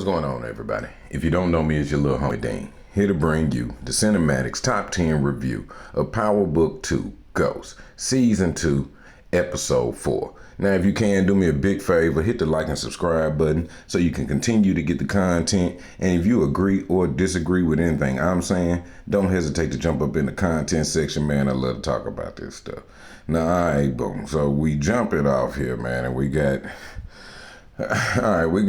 What's going on, everybody? If you don't know me, it's your little homie Dean, here to bring you the Cinematics Top 10 review of Power Book 2 Ghost, Season 2, Episode 4. Now, if you can, do me a big favor, hit the like and subscribe button so you can continue to get the content. And if you agree or disagree with anything I'm saying, don't hesitate to jump up in the content section, man. I love to talk about this stuff. Now, all right, boom. So we jump it off here, man, and we got... All right, we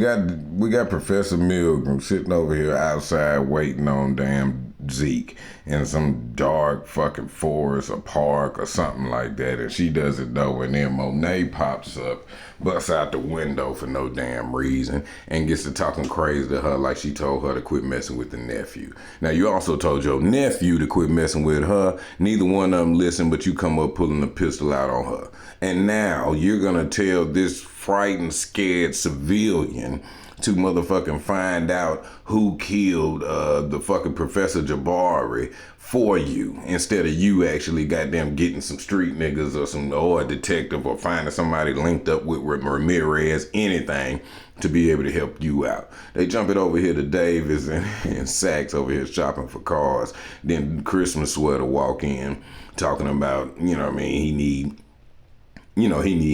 got Professor Milgram sitting over here outside waiting on damn Zeke in some dark fucking forest or park or something like that, and she doesn't know, and then Monet pops up, busts out the window for no damn reason, and gets to talking crazy to her like she told her to quit messing with the nephew. Now, you also told your nephew to quit messing with her. Neither one of them listened, but you come up pulling a pistol out on her. And now you're gonna tell this frightened, scared civilian to motherfucking find out who killed the fucking Professor Jabari for you, instead of you actually goddamn getting some street niggas or a detective or finding somebody linked up with Ramirez, anything to be able to help you out. They jump it over here to Davis and Sachs over here shopping for cars. Then Christmas Sweater walk in talking about, you know what I mean, he need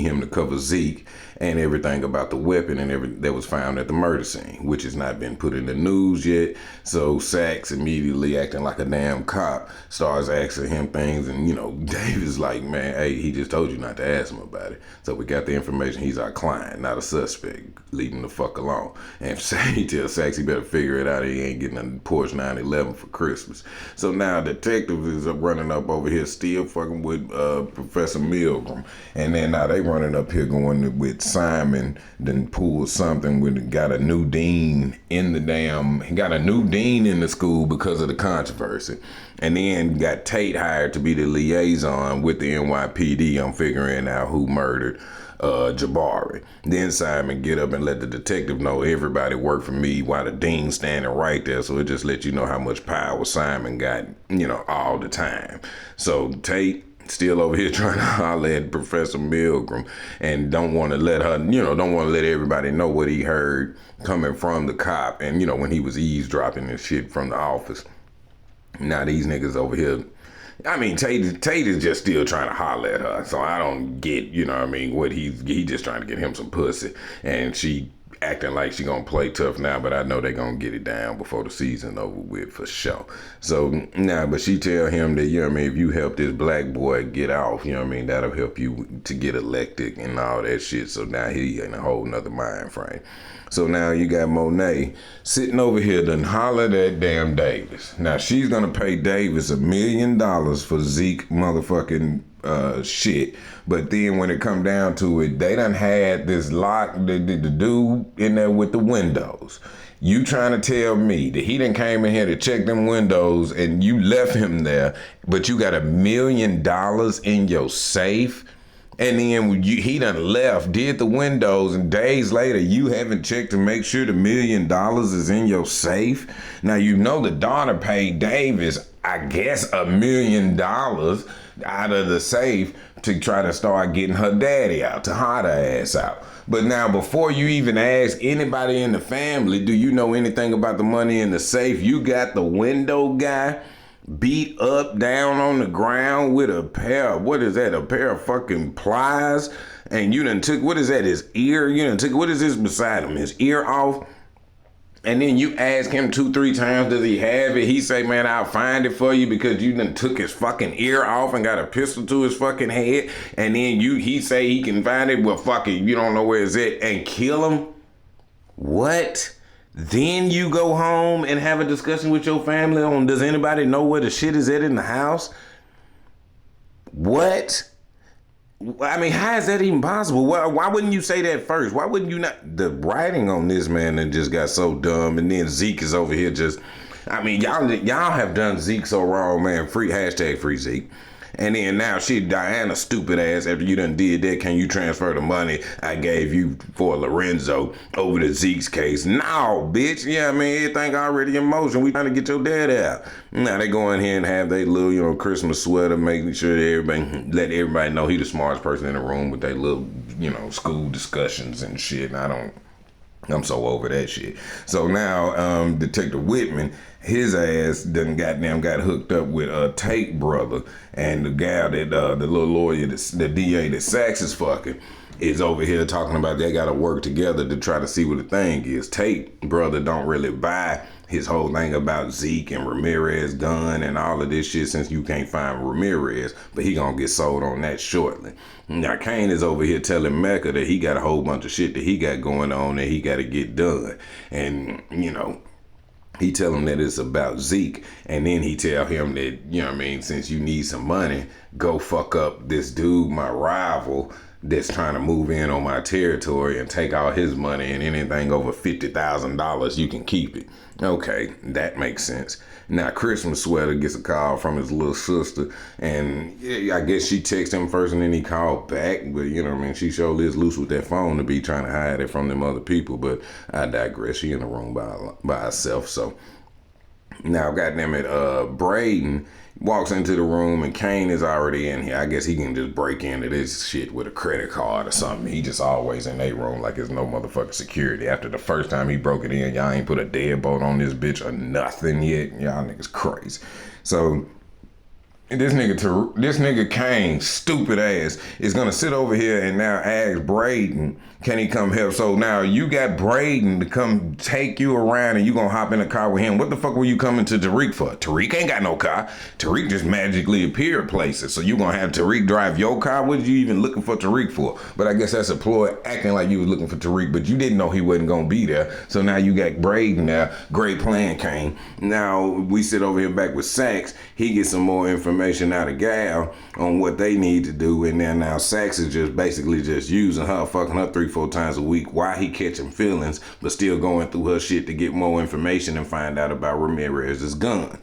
him to cover Zeke and everything about the weapon and everything that was found at the murder scene, which has not been put in the news yet. So Sachs, immediately acting like a damn cop, starts asking him things, and David's like, man, hey, he just told you not to ask him about it. So we got the information. He's our client, not a suspect. Leave him the fuck alone. And he tells Sachs he better figure it out. He ain't getting a Porsche 911 for Christmas. So now detective is running up over here, still fucking with Professor Milgram. And then now they running up here going with Simon, then pulled something with, got a new dean in the school because of the controversy. And then got Tate hired to be the liaison with the NYPD on figuring out who murdered Jabari. Then Simon get up and let the detective know everybody work for me while the dean standing right there. So it just let you know how much power Simon got, all the time. So Tate still over here trying to holler at Professor Milgram and don't want to let her, don't want to let everybody know what he heard coming from the cop and, when he was eavesdropping and shit from the office. Now these niggas over here, Tate is just still trying to holler at her. So I don't get, what he just trying to get him some pussy. And she acting like she gonna play tough now, but I know they gonna get it down before the season over with for sure. So but she tell him that, if you help this black boy get off, that'll help you to get elected and all that shit. So now he in a whole nother mind frame. So now you got Monet sitting over here done hollered at damn Davis. Now she's gonna pay Davis $1 million for Zeke motherfucking shit. But then when it come down to it, they done had this lock, the dude in there with the windows. You trying to tell me that he done came in here to check them windows and you left him there, but you got $1 million in your safe? And then he done left, did the windows, and days later, you haven't checked to make sure the $1 million is in your safe? Now, the daughter paid Davis, I guess, $1 million out of the safe to try to start getting her daddy out, to hide her ass out. But now, before you even ask anybody in the family, do you know anything about the money in the safe? You got the window guy beat up down on the ground with a pair of fucking pliers, and you done took, his ear, what is this beside him, his ear off? And then you ask him 2-3 times, does he have it? He say, man, I'll find it for you because you done took his fucking ear off and got a pistol to his fucking head. And then he say he can find it, well, fuck it, you don't know where it's at, and kill him? What? Then you go home and have a discussion with your family on, does anybody know where the shit is at in the house? What? How is that even possible? Why wouldn't you say that first? Why wouldn't you not? The writing on this man that just got so dumb, and then Zeke is over here just, y'all have done Zeke so wrong, man. Free Zeke. And then now Diana stupid ass, after you done did that, can you transfer the money I gave you for Lorenzo over to Zeke's case? No, bitch. Everything already in motion. We trying to get your dad out. Now they go in here and have their little, Christmas sweater, making sure that let everybody know he the smartest person in the room with their little, school discussions and shit. And I don't I'm so over that shit. So now, Detective Whitman, his ass done goddamn got hooked up with Tate brother, and the gal that the little lawyer, the DA that Sachs is fucking, is over here talking about they gotta work together to try to see what the thing is. Tate brother don't really buy his whole thing about Zeke and Ramirez gun and all of this shit, since you can't find Ramirez, but he gonna get sold on that shortly. Now Kane is over here telling Mecca that he got a whole bunch of shit that he got going on that he gotta get done. And, you know, he tell him that it's about Zeke, and then he tell him that, you know what I mean, since you need some money, go fuck up this dude, my rival, that's trying to move in on my territory and take all his money, and anything over $50,000, you can keep it. Okay, that makes sense. Now, Christmas Sweater gets a call from his little sister, and I guess she texted him first and then he called back, but you know what I mean, she sure is loose with that phone to be trying to hide it from them other people, but I digress. She in the room by herself, so. Now, goddamn it, Braden walks into the room and Kane is already in here. I guess he can just break into this shit with a credit card or something. He just always in their room like there's no motherfucking security. After the first time he broke it in, y'all ain't put a deadbolt on this bitch or nothing yet. Y'all niggas crazy. So this nigga Kane, stupid ass, is gonna sit over here and now ask Braden, can he come help? So now you got Braden to come take you around and you gonna hop in a car with him. What the fuck were you coming to Tariq for? Tariq ain't got no car. Tariq just magically appeared places. So you gonna have Tariq drive your car? What you even looking for Tariq for? But I guess that's a ploy, acting like you was looking for Tariq, but you didn't know he wasn't gonna be there. So now you got Braden there. Great plan, Kane. Now we sit over here back with Sachs. He gets some more information out of Gal on what they need to do, and then now Sachs is just basically just using her, fucking her 3-4 times a week while he catching feelings, but still going through her shit to get more information and find out about Ramirez's gun.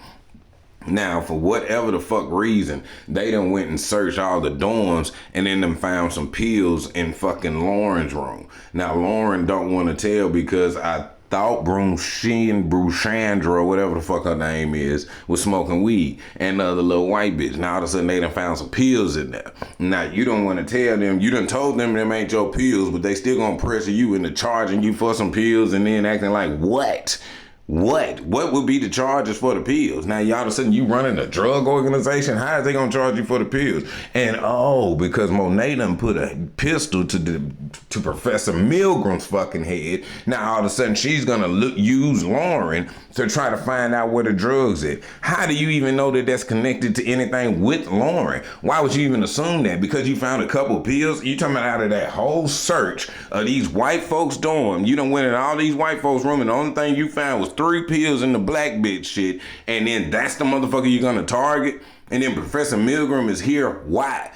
Now, for whatever the fuck reason, they done went and searched all the dorms and then them found some pills in fucking Lauren's room. Now, Lauren don't want to tell because I thought Brushandra, or whatever the fuck her name is, was smoking weed, and the other little white bitch. Now all of a sudden they done found some pills in there. Now you don't want to tell them, you done told them ain't your pills, but they still gonna pressure you into charging you for some pills and then acting like what? What would be the charges for the pills? Now, y'all of a sudden you running a drug organization? How is they gonna charge you for the pills? And because Monet done put a pistol to Professor Milgram's fucking head. Now all of a sudden she's gonna use Lauren to try to find out where the drugs at. How do you even know that that's connected to anything with Lauren? Why would you even assume that? Because you found a couple pills? You talking about out of that whole search of these white folks' dorm, you done went in all these white folks' room and the only thing you found was 3 pills in the black bitch shit, and then that's the motherfucker you're gonna target? And then Professor Milgram is here, why?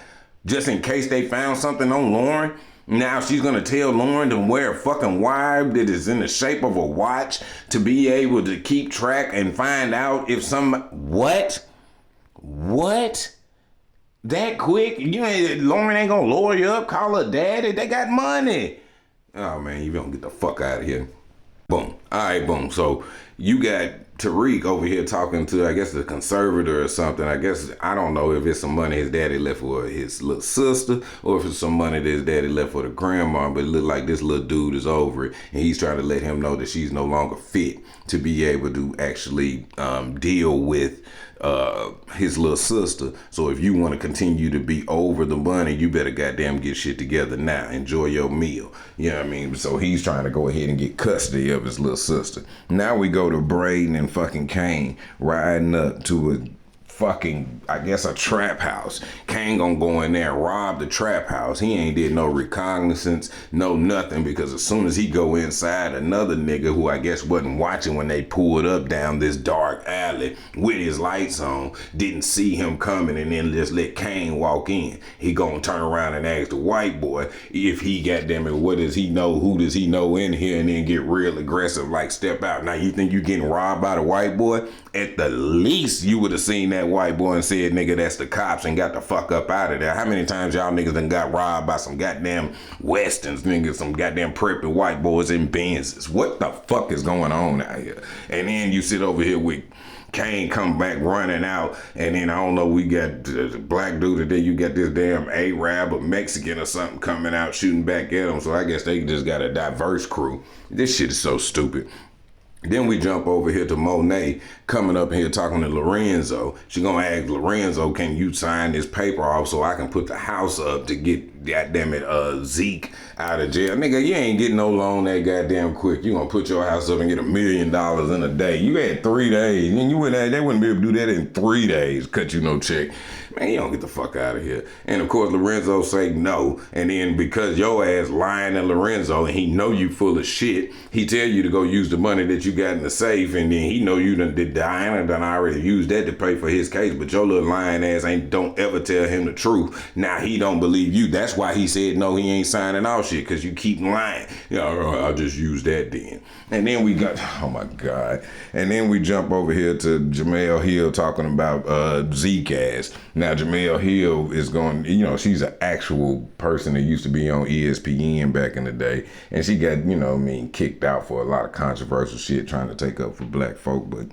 Just in case they found something on Lauren? Now she's gonna tell Lauren to wear a fucking wire that is in the shape of a watch to be able to keep track and find out if what? That quick? Lauren ain't gonna lure you up, call her daddy, they got money. Oh man, you don't get the fuck out of here. Boom. All right, boom. So you got Tariq over here talking to, I guess, the conservator or something. I guess, I don't know if it's some money his daddy left for his little sister or if it's some money that his daddy left for the grandma, but it look like this little dude is over it and he's trying to let him know that she's no longer fit to be able to actually deal with his little sister. So if you want to continue to be over the money, you better goddamn get shit together now. Enjoy your meal. You know what I mean? So he's trying to go ahead and get custody of his little sister. Now we go to Braden and fucking Kane riding up to a fucking, I guess, a trap house. Kane gonna go in there and rob the trap house. He ain't did no reconnaissance, no nothing, because as soon as he go inside, another nigga who I guess wasn't watching when they pulled up down this dark alley with his lights on, didn't see him coming and then just let Kane walk in. He gonna turn around and ask the white boy if he goddammit, what does he know, who does he know in here, and then get real aggressive like step out. Now you think you getting robbed by the white boy? At the least you would have seen that white boy and said, nigga, that's the cops, and got the fuck up out of there. How many times y'all niggas done got robbed by some goddamn Westerns, niggas, some goddamn preppy white boys in Benzes? What the fuck is going on out here? And then you sit over here with Kane come back running out, and then I don't know, we got the black dude, and then you got this damn Arab or Mexican or something coming out shooting back at him. So I guess they just got a diverse crew. This shit is so stupid. Then we jump over here to Monet coming up here talking to Lorenzo. She gonna ask Lorenzo, can you sign this paper off so I can put the house up to get, goddamn it, Zeke out of jail? Nigga, you ain't getting no loan that goddamn quick. You gonna put your house up and get $1 million in a day. You had 3 days, and they wouldn't be able to do that in 3 days, cut you no check. Man, you don't get the fuck out of here. And of course, Lorenzo say no. And then because your ass lying to Lorenzo and he know you full of shit, he tell you to go use the money that you got in the safe. And then he know you done Diana done already used that to pay for his case. But your little lying ass don't ever tell him the truth. Now he don't believe you. That's why he said no, he ain't signing off shit, because you keep lying. I'll just use that then. And then we got, oh my God. And then we jump over here to Jemele Hill talking about Zeke ass. Now, Jemele Hill is going, she's an actual person that used to be on ESPN back in the day. And she got, kicked out for a lot of controversial shit trying to take up for black folk. But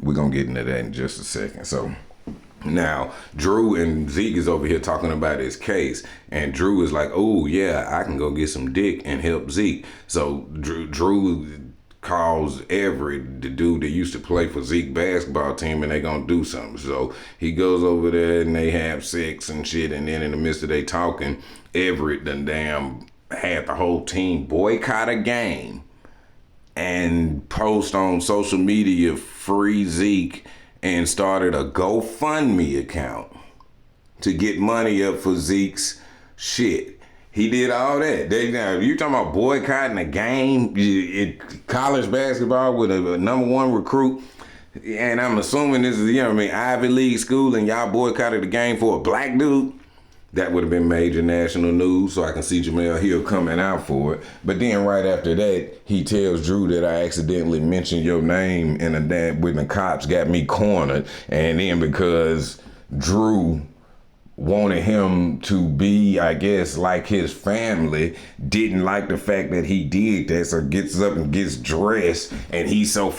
we're going to get into that in just a second. So now, Drew and Zeke is over here talking about his case. And Drew is like, oh, yeah, I can go get some dick and help Zeke. So Drew calls Everett, the dude that used to play for Zeke basketball team, and they gonna do something. So he goes over there and they have sex and shit, and then in the midst of they talking, Everett done damn had the whole team boycott a game and post on social media free Zeke and started a GoFundMe account to get money up for Zeke's shit. He did all that. You talking about boycotting a game in college basketball with a #1 recruit, and I'm assuming this is, Ivy League school, and y'all boycotted the game for a black dude? That would have been major national news, so I can see Jemele Hill coming out for it. But then right after that, he tells Drew that I accidentally mentioned your name in when the cops got me cornered, and then because Drew wanted him to be, I guess, like his family, didn't like the fact that he did that, so gets up and gets dressed, and he's so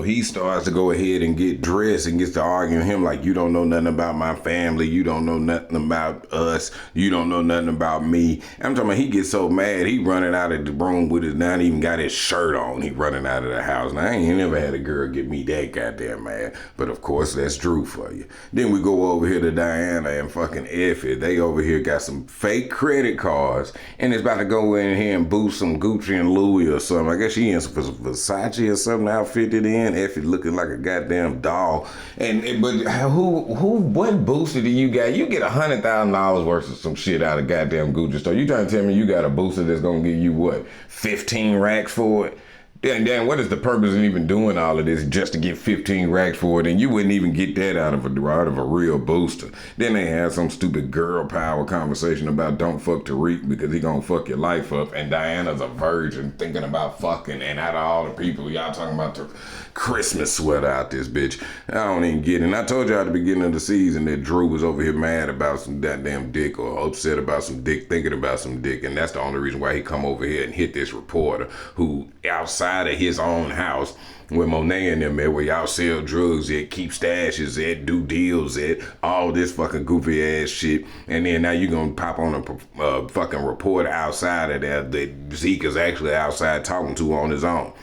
he starts to go ahead and get dressed and gets to arguing him like, you don't know nothing about my family, you don't know nothing about us, you don't know nothing about me. I'm talking about, he gets so mad, he running out of the room with his, not even got his shirt on, he running out of the house. Now, I ain't never had a girl get me that goddamn mad, but of course, that's Drew for you. Then we go over here to Diana and fucking Effie. They over here got some fake credit cards, and it's about to go in here and boost some Gucci and Louis or something. I guess she in some Versace or something outfitted in. Effie looking like a goddamn doll. But what booster do you got? You get $100,000 worth of some shit out of goddamn Gucci store. You trying to tell me you got a booster that's gonna give you what, 15 racks for it? Damn, what is the purpose of even doing all of this just to get 15 racks for it? And you wouldn't even get that out of a real booster. Then they had some stupid girl power conversation about don't fuck Tariq because he gonna fuck your life up. And Diana's a virgin thinking about fucking. And out of all the people, y'all talking about the Christmas sweater out this bitch. I don't even get it. And I told y'all at the beginning of the season that Drew was over here mad about some goddamn dick or upset about some dick, thinking about some dick. And that's the only reason why he come over here and hit this reporter who outside of his own house where Monet and them at, where y'all sell drugs at, keep stashes at, do deals at, all this fucking goofy ass shit. And then now you gonna pop on a fucking reporter outside of there that Zeke is actually outside talking to on his own.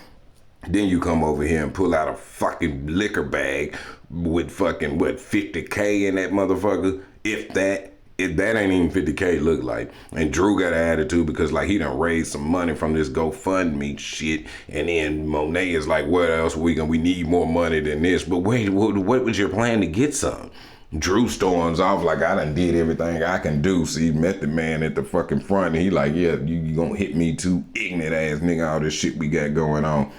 Then you come over here and pull out a fucking liquor bag with fucking, what, 50K in that motherfucker? If that ain't even 50K look like. And Drew got an attitude because like he done raised some money from this GoFundMe shit. And then Monet is like, what else we need more money than this. But wait, what was your plan to get some? Drew storms off like I done did everything I can do. See, met the man at the fucking front and he like, yeah, you gonna hit me too, ignorant ass nigga, all this shit we got going on.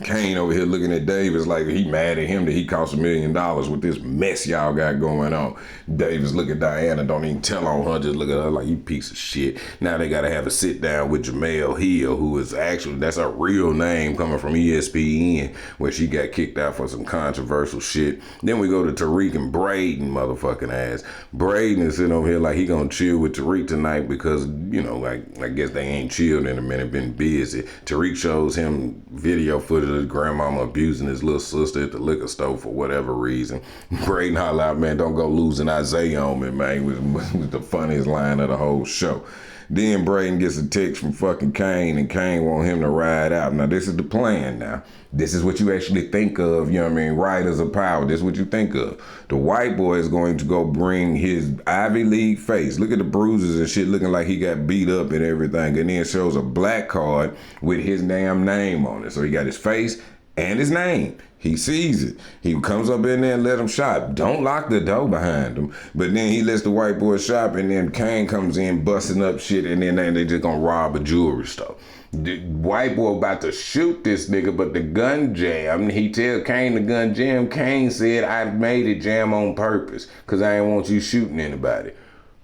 Kane over here looking at Davis like he mad at him that he cost $1 million with this mess y'all got going on. Davis look at Diana, don't even tell on her, just look at her like, you piece of shit. Now they gotta have a sit down with Jemele Hill, who is actually, that's her real name coming from ESPN, where she got kicked out for some controversial shit. Then we go to Tariq and Braden motherfucking ass. Braden is sitting over here like he gonna chill with Tariq tonight because, like I guess they ain't chilled in a minute, been busy. Tariq shows him video footage his grandmama abusing his little sister at the liquor store for whatever reason. Braden holler out, man, don't go losing Isaiah on me, man. Was the funniest line of the whole show. Then Braden gets a text from fucking Kane, and Kane want him to ride out. Now, this is the plan now. This is what you actually think of, you know what I mean, riders of power. This is what you think of. The white boy is going to go bring his Ivy League face. Look at the bruises and shit looking like he got beat up and everything. And then shows a black card with his damn name on it. So he got his face and his name. He sees it. He comes up in there and let him shop. Don't lock the door behind him. But then he lets the white boy shop, and then Kane comes in busting up shit, and then they just gonna rob a jewelry store. The white boy about to shoot this nigga, but the gun jammed. He tell Kane the gun jammed. Kane said, I made it jam on purpose because I didn't want you shooting anybody.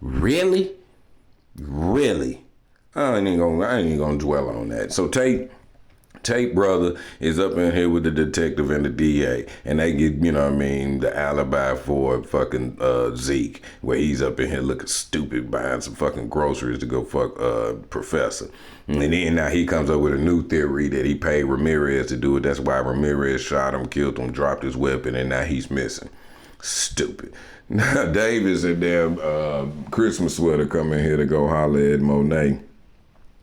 Really? Really? I ain't gonna dwell on that. So Tate brother is up in here with the detective and the DA, and they get, you know what I mean, the alibi for fucking Zeke, where he's up in here looking stupid buying some fucking groceries to go fuck Professor. And then now he comes up with a new theory that he paid Ramirez to do it. That's why Ramirez shot him, killed him, dropped his weapon, and now he's missing. Stupid. Now Davis and damn Christmas sweater come in here to go holler at Monet.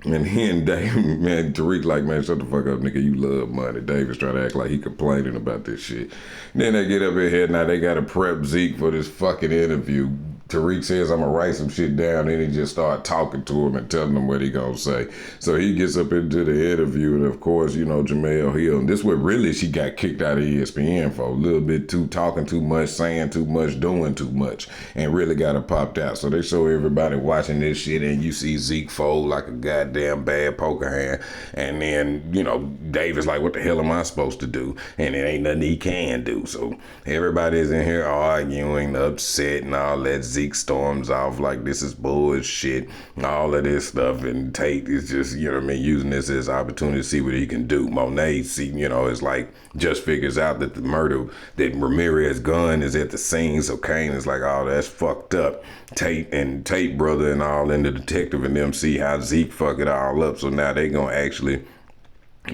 And he and Dave, man, Tariq like, man, shut the fuck up, nigga, you love money. Davis trying to act like he complaining about this shit. Then they get up in here, now they got to prep Zeke for this fucking interview. Tariq says, I'm gonna write some shit down, and he just start talking to him and telling him what he gonna say. So he gets up into the interview, and of course, you know, Jamel Hill, and this what really she got kicked out of ESPN for, a little bit too talking too much, saying too much, doing too much, and really got her popped out. So they show everybody watching this shit, and you see Zeke fold like a goddamn bad poker hand, and then, you know, Davis like, what the hell am I supposed to do? And it ain't nothing he can do. So everybody's in here arguing, upset, and all that. Zeke storms off like this is bullshit, all of this stuff, and Tate is just, you know what I mean, using this as opportunity to see what he can do. Monet, see, you know, is like, just figures out that the murder, that Ramirez gun is at the scene, so Kane is like, oh, that's fucked up. Tate brother and all, and the detective and them see how Zeke fuck it all up, so now they gonna actually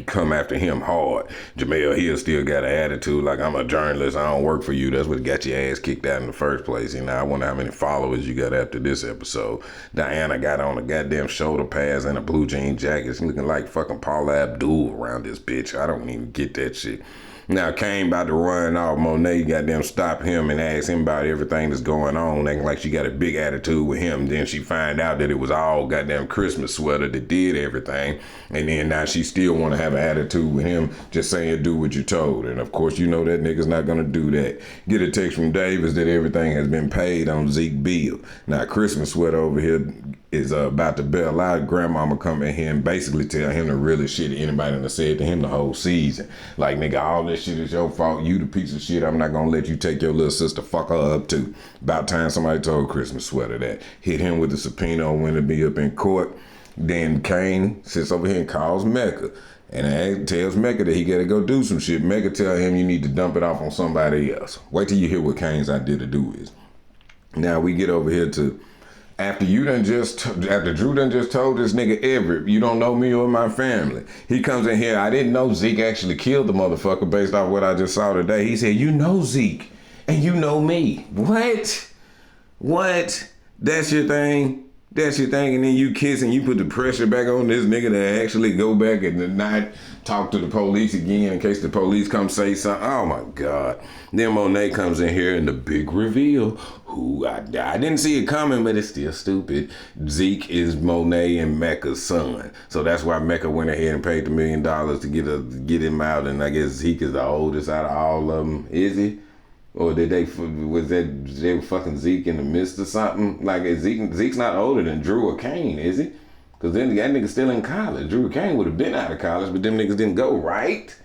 come after him hard. Jamel Hill still got an attitude like, I'm a journalist, I don't work for you. That's what got your ass kicked out in the first place. You know, I wonder how many followers you got after this episode. Diana got on a goddamn shoulder pads and a blue jean jacket. She's looking like fucking Paula Abdul around this bitch. I don't even get that shit. Now Kane about to run off. Monet goddamn stop him and ask him about everything that's going on, acting like she got a big attitude with him. Then she find out that it was all goddamn Christmas sweater that did everything. And then now she still want to have an attitude with him, just saying do what you're told. And of course you know that nigga's not gonna do that. Get a text from Davis that everything has been paid on Zeke bill. Now Christmas sweater over here is about to bail out. Grandmama come in here and basically tell him the really shit anybody done said to him the whole season. Like, nigga, all this shit is your fault. You the piece of shit. I'm not gonna let you take your little sister. Fuck her up too. About time somebody told Christmas sweater that. Hit him with the subpoena when to be up in court. Then Kane sits over here and calls Mecca. And tells Mecca that he gotta go do some shit. Mecca tell him you need to dump it off on somebody else. Wait till you hear what Kane's idea to do is. Now we get over here to after Drew done just told this nigga Everett, you don't know me or my family. He comes in here, I didn't know Zeke actually killed the motherfucker based off what I just saw today. He said, you know Zeke, and you know me. What? That's your thing? That's your thing, and then you kiss and you put the pressure back on this nigga to actually go back and not talk to the police again in case the police come say something. Oh my God. Then Monet comes in here and the big reveal, who I didn't see it coming, but it's still stupid. Zeke is Monet and Mecca's son. So that's why Mecca went ahead and paid the $1 million to get him out, and I guess Zeke is the oldest out of all of them. Is he? Or was they fucking Zeke in the midst of something? Like, Zeke's not older than Drew or Kane, is he? Because then that nigga's still in college. Drew or Kane would have been out of college, but them niggas didn't go, right?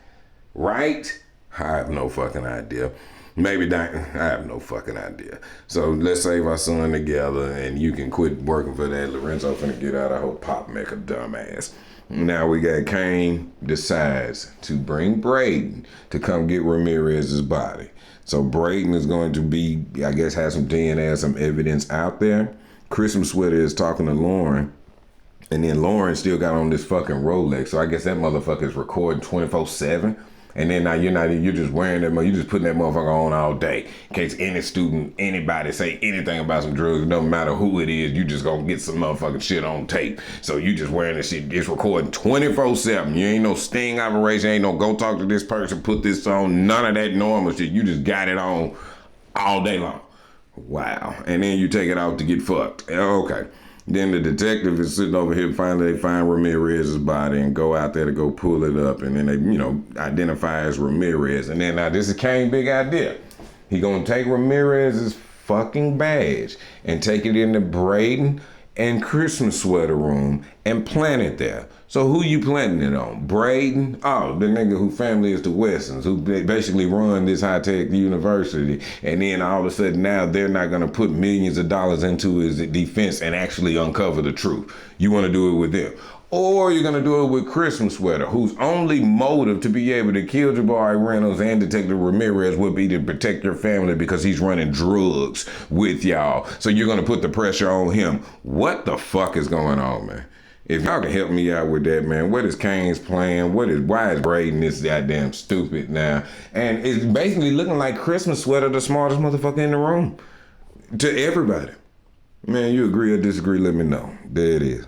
Right? I have no fucking idea. Maybe not. I have no fucking idea. So let's save our son together, and you can quit working for that. Lorenzo finna get out. I hope Pop make a dumbass. Now we got Kane decides to bring Braden to come get Ramirez's body. So Braden is going to be, I guess, have some DNA, some evidence out there. Christmas Sweater is talking to Lauren And then Lauren still got on this fucking Rolex. So I guess that motherfucker is recording 24/7. And then now you're just wearing that, you're just putting that motherfucker on all day. In case any student, anybody say anything about some drugs, no matter who it is, you just gonna get some motherfucking shit on tape. So you just wearing this shit, it's recording 24/7. You ain't no sting operation, ain't no go talk to this person, put this on, none of that normal shit. You just got it on all day long. Wow. And then you take it out to get fucked. Okay. Then the detective is sitting over here. Finally, they find Ramirez's body and go out there to go pull it up. And then they, identify as Ramirez. And then now this is Kane's big idea. He gonna take Ramirez's fucking badge and take it into Braden and Christmas sweater room and plant it there. So who you planting it on? Braden? Oh, the nigga whose family is the Westons, who basically run this high-tech university. And then all of a sudden now they're not going to put millions of dollars into his defense and actually uncover the truth. You want to do it with them. Or you're going to do it with Christmas Sweater, whose only motive to be able to kill Jabari Reynolds and Detective Ramirez would be to protect your family because he's running drugs with y'all. So you're going to put the pressure on him. What the fuck is going on, man? If y'all can help me out with that, man, what is Kane's plan? Why is Braden this goddamn stupid now? And it's basically looking like Christmas Sweater, the smartest motherfucker in the room. To everybody. Man, you agree or disagree, let me know. There it is.